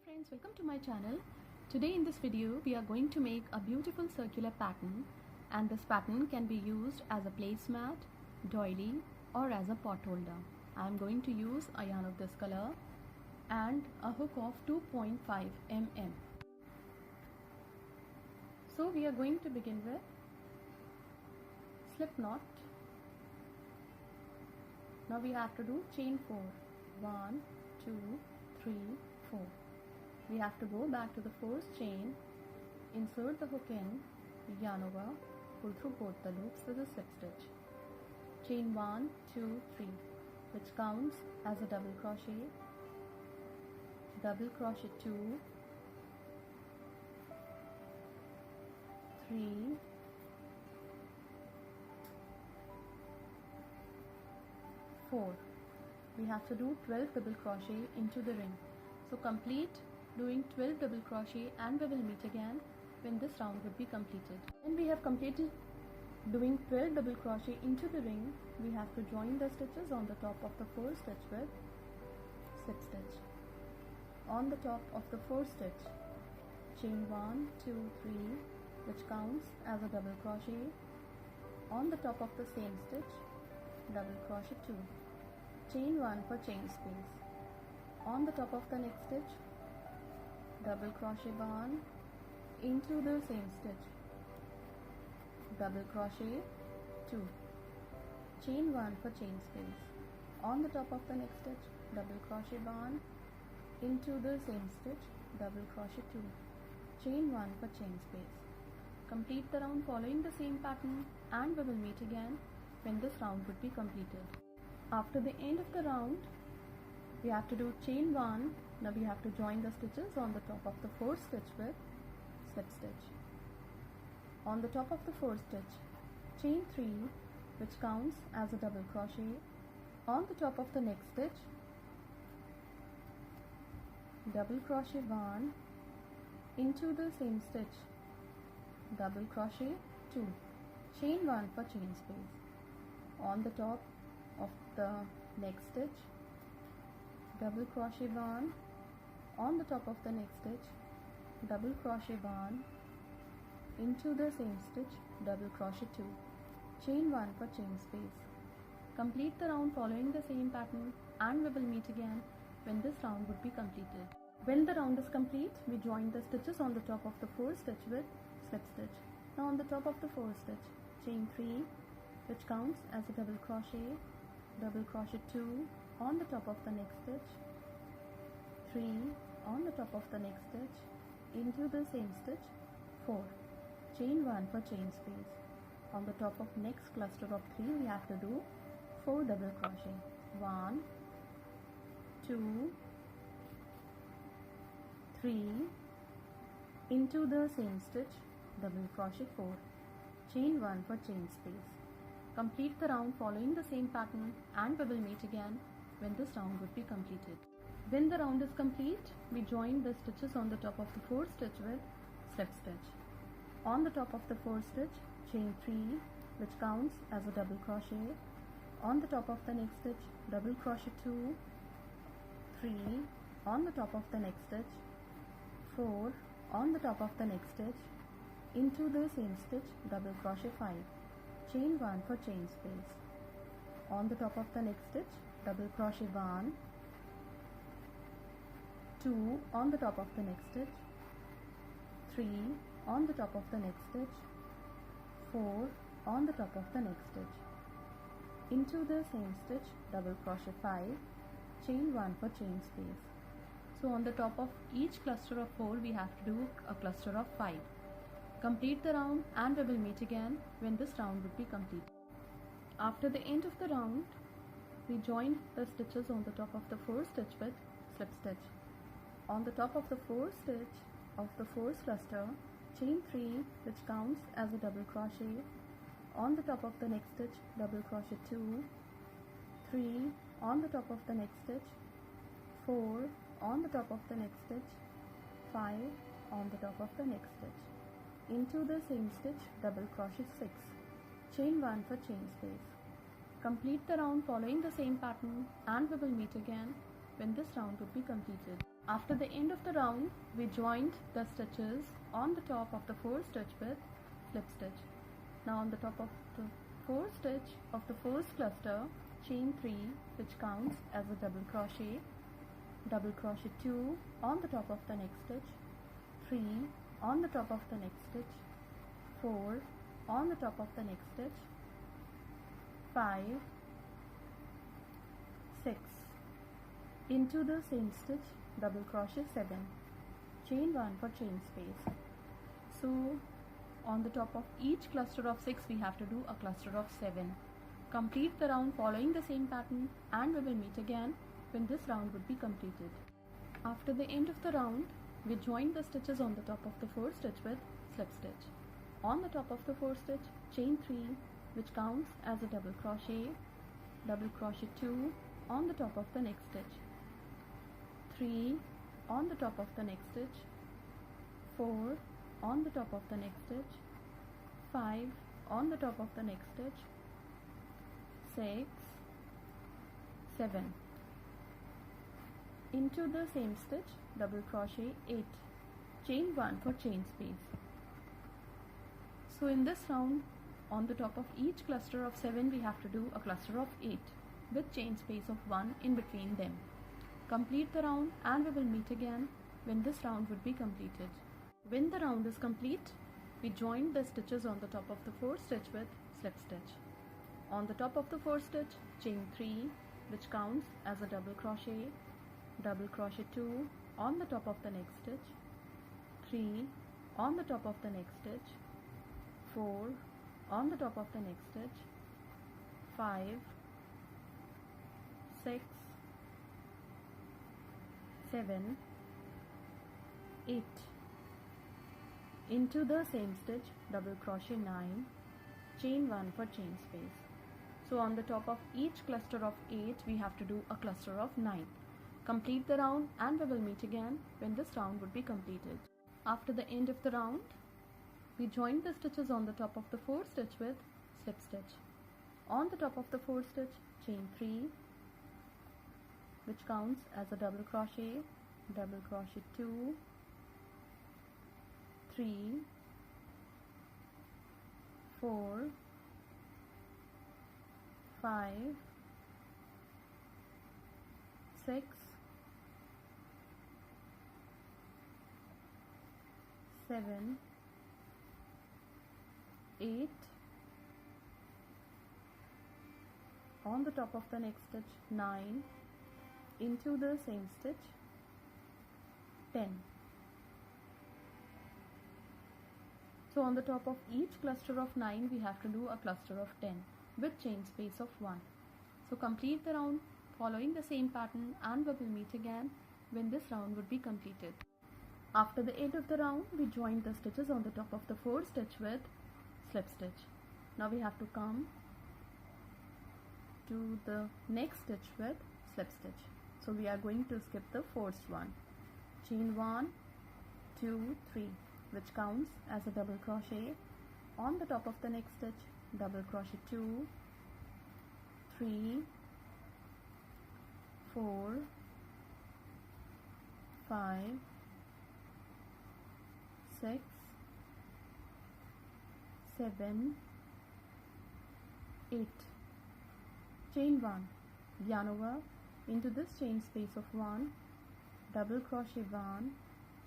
friends, welcome to my channel. Today in this video we are going to make a beautiful circular pattern, and this pattern can be used as a placemat, doily or as a pot holder. I am going to use a yarn of this color and a hook of 2.5 mm. So we are going to begin with slip knot. Now we have to do chain 4. 1, 2, 3, 4. We have to go back to the first chain, insert the hook in, yarn over, pull through both the loops with a slip stitch. Chain 1, 2, 3, which counts as a double crochet 2, 3, 4. We have to do 12 double crochet into the ring. So complete doing 12 double crochet and we will meet again when this round would be completed. When we have completed doing 12 double crochet into the ring, we have to join the stitches on the top of the first stitch with slip stitch. On the top of the first stitch, chain 1, 2, 3, which counts as a double crochet. On the top of the same stitch, double crochet 2. Chain 1 for chain space. On the top of the next stitch, double crochet 1 into the same stitch, double crochet 2, chain 1 for chain space. On the top of the next stitch, double crochet 1 into the same stitch, double crochet 2, chain 1 for chain space. Complete the round following the same pattern and we will meet again when this round would be completed. After the end of the round, we have to do chain 1. Now we have to join the stitches on the top of the first stitch with slip stitch. On the top of the first stitch, chain 3, which counts as a double crochet. On the top of the next stitch, double crochet 1 into the same stitch, double crochet 2, chain 1 for chain space. On the top of the next stitch, double crochet 1, on the top of the next stitch, double crochet 1 into the same stitch, double crochet 2, chain 1 for chain space. Complete the round following the same pattern and we will meet again when this round would be completed. When the round is complete, we join the stitches on the top of the first stitch with slip stitch. Now on the top of the first stitch, chain 3, which counts as a double crochet 2 on the top of the next stitch, 3 on the top of the next stitch, into the same stitch, 4, chain 1 for chain space. On the top of next cluster of 3, we have to do 4 double crochet, 1, 2, 3, into the same stitch, double crochet 4, chain 1 for chain space. Complete the round following the same pattern and we will meet again when this round would be completed. When the round is complete, we join the stitches on the top of the fourth stitch with slip stitch. On the top of the fourth stitch, chain 3, which counts as a double crochet. On the top of the next stitch, double crochet 2, 3 on the top of the next stitch, 4 on the top of the next stitch, into the same stitch, double crochet 5, chain 1 for chain space. On the top of the next stitch, double crochet 1, 2 on the top of the next stitch, 3 on the top of the next stitch, 4 on the top of the next stitch, into the same stitch, double crochet 5, chain 1 for chain space. So on the top of each cluster of 4, we have to do a cluster of 5. Complete the round and we will meet again when this round would be complete. After the end of the round, we join the stitches on the top of the first stitch with slip stitch. On the top of the fourth stitch of the fourth cluster, chain 3, which counts as a double crochet. On the top of the next stitch, double crochet 2, 3 on the top of the next stitch, 4 on the top of the next stitch, 5 on the top of the next stitch, into the same stitch, double crochet 6, chain 1 for chain space. Complete the round following the same pattern and we will meet again when this round would be completed. After the end of the round, we joined the stitches on the top of the 4th stitch with slip stitch. Now on the top of the 4th stitch of the first cluster, chain 3, which counts as a double crochet 2 on the top of the next stitch, 3 on the top of the next stitch, 4 on the top of the next stitch, 5, 6, into the same stitch, double crochet 7, chain 1 for chain space. So on the top of each cluster of 6 we have to do a cluster of 7. Complete the round following the same pattern, and we will meet again when this round would be completed. After the end of the round, we join the stitches on the top of the 4th stitch with slip stitch. On the top of the 4th stitch, chain 3, which counts as a double crochet 2 on the top of the next stitch, 3 on the top of the next stitch, 4 on the top of the next stitch, 5 on the top of the next stitch, 6, 7, into the same stitch, double crochet 8, chain 1 for chain space. So in this round, on the top of each cluster of 7 we have to do a cluster of 8 with chain space of 1 in between them. Complete the round, and we will meet again when this round would be completed. When the round is complete, we join the stitches on the top of the 4th stitch with slip stitch. On the top of the 4th stitch, chain 3, which counts as a double crochet 2 on the top of the next stitch, 3 on the top of the next stitch, 4 on the top of the next stitch, 5, 6, 7, 8, into the same stitch, double crochet 9, chain 1 for chain space. So on the top of each cluster of 8 we have to do a cluster of 9. Complete the round, and we will meet again when this round would be completed. After the end of the round, we join the stitches on the top of the 4th stitch with slip stitch. On the top of the 4th stitch, chain 3, which counts as a double crochet 2, 3, 4, 5, 6, 7, 8, on the top of the next stitch 9, into the same stitch 10. So on the top of each cluster of 9 we have to do a cluster of 10 with chain space of 1. So complete the round following the same pattern, and we will meet again when this round would be completed. After the end of the round, we join the stitches on the top of the 4th stitch with slip stitch. Now we have to come to the next stitch with slip stitch. So we are going to skip the first one. Chain 1, 2, 3, which counts as a double crochet. On the top of the next stitch, double crochet 2, 3, 4, 5, 6, 7, 8. Chain 1, yarn over into this chain space of 1, double crochet 1,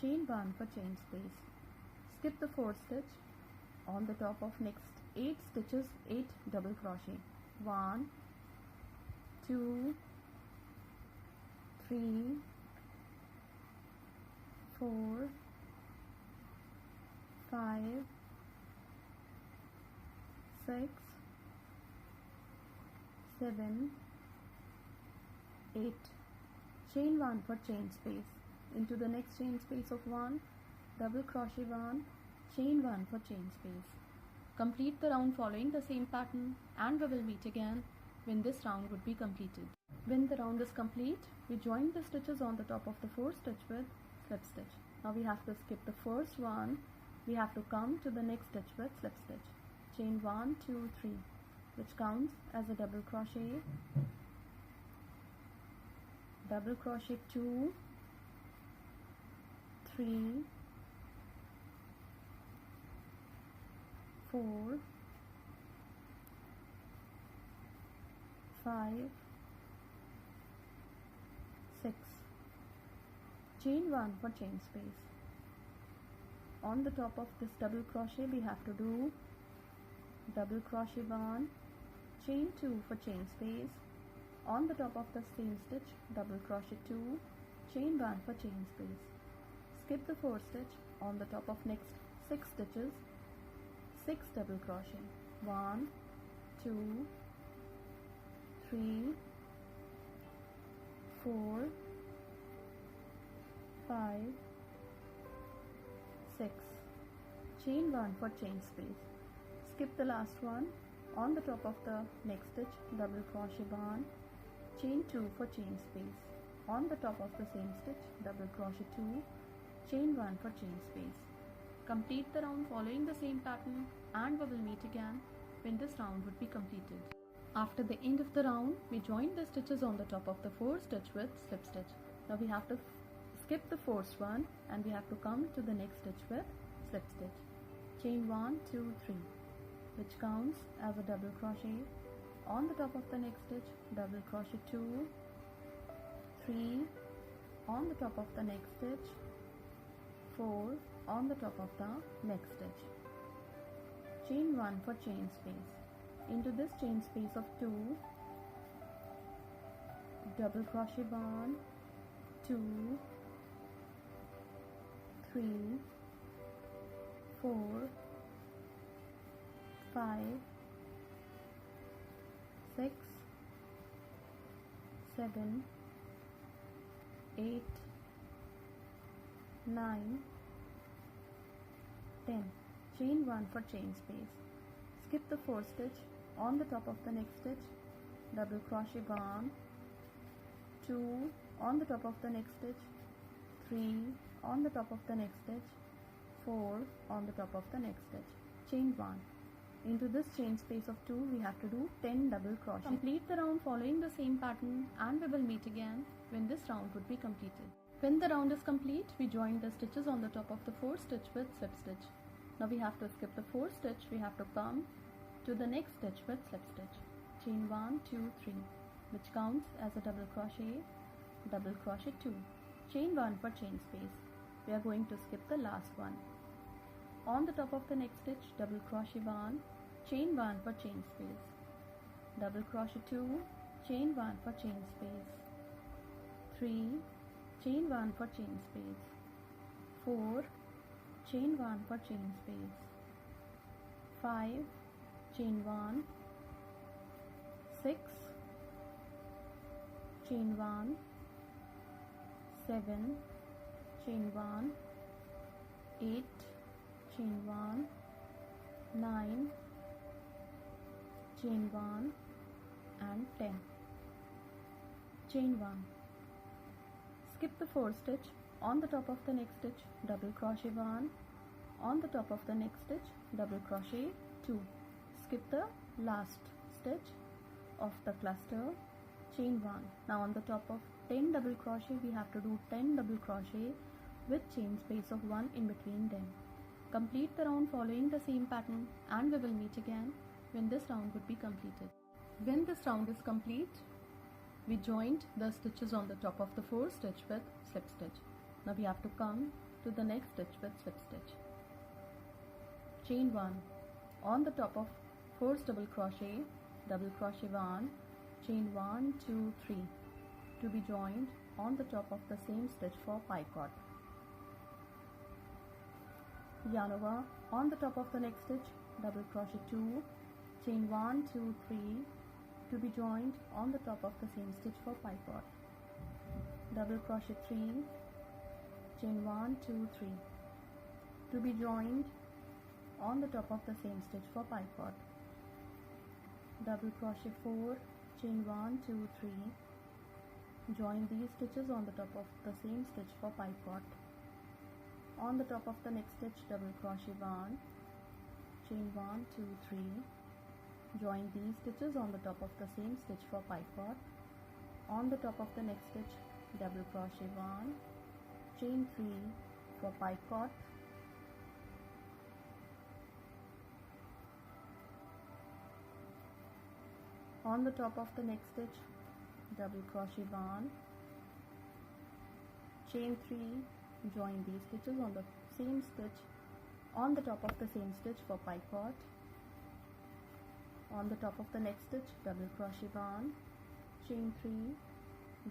chain 1 for chain space. Skip the 4th stitch. On the top of next 8 stitches, 8 double crochet. 1, 2, 3, 4, 5, 6, 7, 8. Chain 1 for chain space. Into the next chain space of 1, double crochet 1, chain 1 for chain space. Complete the round following the same pattern, and we will meet again when this round would be completed. When the round is complete, we join the stitches on the top of the 4th stitch with slip stitch. Now we have to skip the first one. We have to come to the next stitch with slip stitch. Chain 1, 2, 3, which counts as a double crochet 2, 3, 4, 5, 6. Chain 1 for chain space. On the top of this double crochet we have to do double crochet 1, chain 2 for chain space. On the top of the same stitch, double crochet 2, chain 1 for chain space. Skip the 4 stitch. On the top of next 6 stitches, 6 double crochet. 1, 2, 3, 4, 5, 6. Chain 1 for chain space. Skip the last one. On the top of the next stitch, double crochet 1, chain 2 for chain space. On the top of the same stitch, double crochet 2, chain 1 for chain space. Complete the round following the same pattern and we will meet again when this round would be completed. After the end of the round, we join the stitches on the top of the 4 stitch with slip stitch. Now we have to skip the first one and we have to come to the next stitch with slip stitch. Chain 1, 2, 3, which counts as a double crochet. On the top of the next stitch, double crochet 2, 3, on the top of the next stitch, 4, on the top of the next stitch. Chain 1 for chain space. Into this chain space of 2, double crochet 1, 2, 3, 4, 5, 6, 7, 8, 9, 10. Chain 1 for chain space. Skip the 4 stitch. On the top of the next stitch, double crochet 1, 2, on the top of the next stitch, 3, on the top of the next stitch, 4, on the top of the next stitch. Chain 1. Into this chain space of 2 we have to do 10 double crochet. Complete the round following the same pattern and we will meet again when this round would be completed. When the round is complete, we join the stitches on the top of the 4 stitch with slip stitch. Now we have to skip the 4 stitch, we have to come to the next stitch with slip stitch. Chain 1, 2, 3, which counts as a double crochet 2. Chain 1 for chain space. We are going to skip the last one. On the top of the next stitch, double crochet 1, chain 1 for chain space. Double crochet 2, chain 1 for chain space. 3, chain 1 for chain space. 4, chain 1 for chain space. 5, chain 1, 6, chain 1, 7, chain 1, 8, chain 1, 9, chain 1 and 10. Chain 1. Skip the 4 stitch. On the top of the next stitch, double crochet 1, on the top of the next stitch, double crochet 2. Skip the last stitch of the cluster, chain 1. Now on the top of 10 double crochet we have to do 10 double crochet with chain space of 1 in between them. Complete the round following the same pattern and we will meet again when this round would be completed. When this round is complete, we joined the stitches on the top of the 4 stitch with slip stitch. Now we have to come to the next stitch with slip stitch. Chain 1. On the top of 4 double crochet 1, chain 1, 2, 3, to be joined on the top of the same stitch for picot. Yarn over. On the top of the next stitch, double crochet 2, chain 1, 2, 3, to be joined on the top of the same stitch for picot. Double crochet 3, chain 1, 2, 3, to be joined on the top of the same stitch for picot. Double crochet 4, chain 1, 2, 3, join these stitches on the top of the same stitch for picot. On the top of the next stitch, double crochet 1, chain 1, 2, 3, join these stitches on the top of the same stitch for picot. On the top of the next stitch, double crochet 1, chain 3, for picot. On the top of the next stitch, double crochet barn, chain 3, join these stitches on the same stitch, on the top of the same stitch for picot. On the top of the next stitch, double crochet barn, chain 3,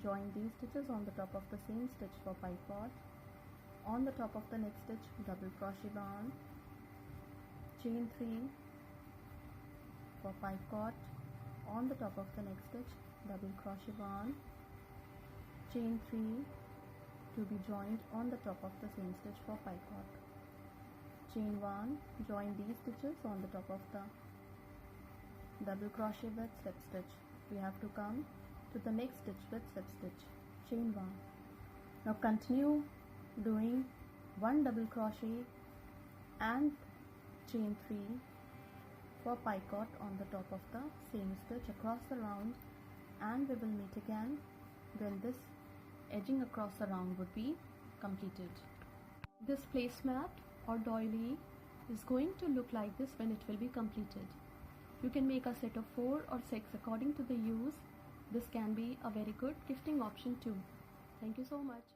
join these stitches on the top of the same stitch for picot. On the top of the next stitch, double crochet barn, chain 3 for picot. On the top of the next stitch, double crochet barn, chain 3 to be joined on the top of the same stitch for picot. Chain 1, join these stitches on the top of the double crochet with slip stitch. We have to come to the next stitch with slip stitch, chain 1. Now continue doing 1 double crochet and chain 3 for picot on the top of the same stitch across the round, and we will meet again when this edging across the round would be completed. This placemat or doily is going to look like this when it will be completed. You can make a set of 4 or 6 according to the use. This can be a very good gifting option too. Thank you so much.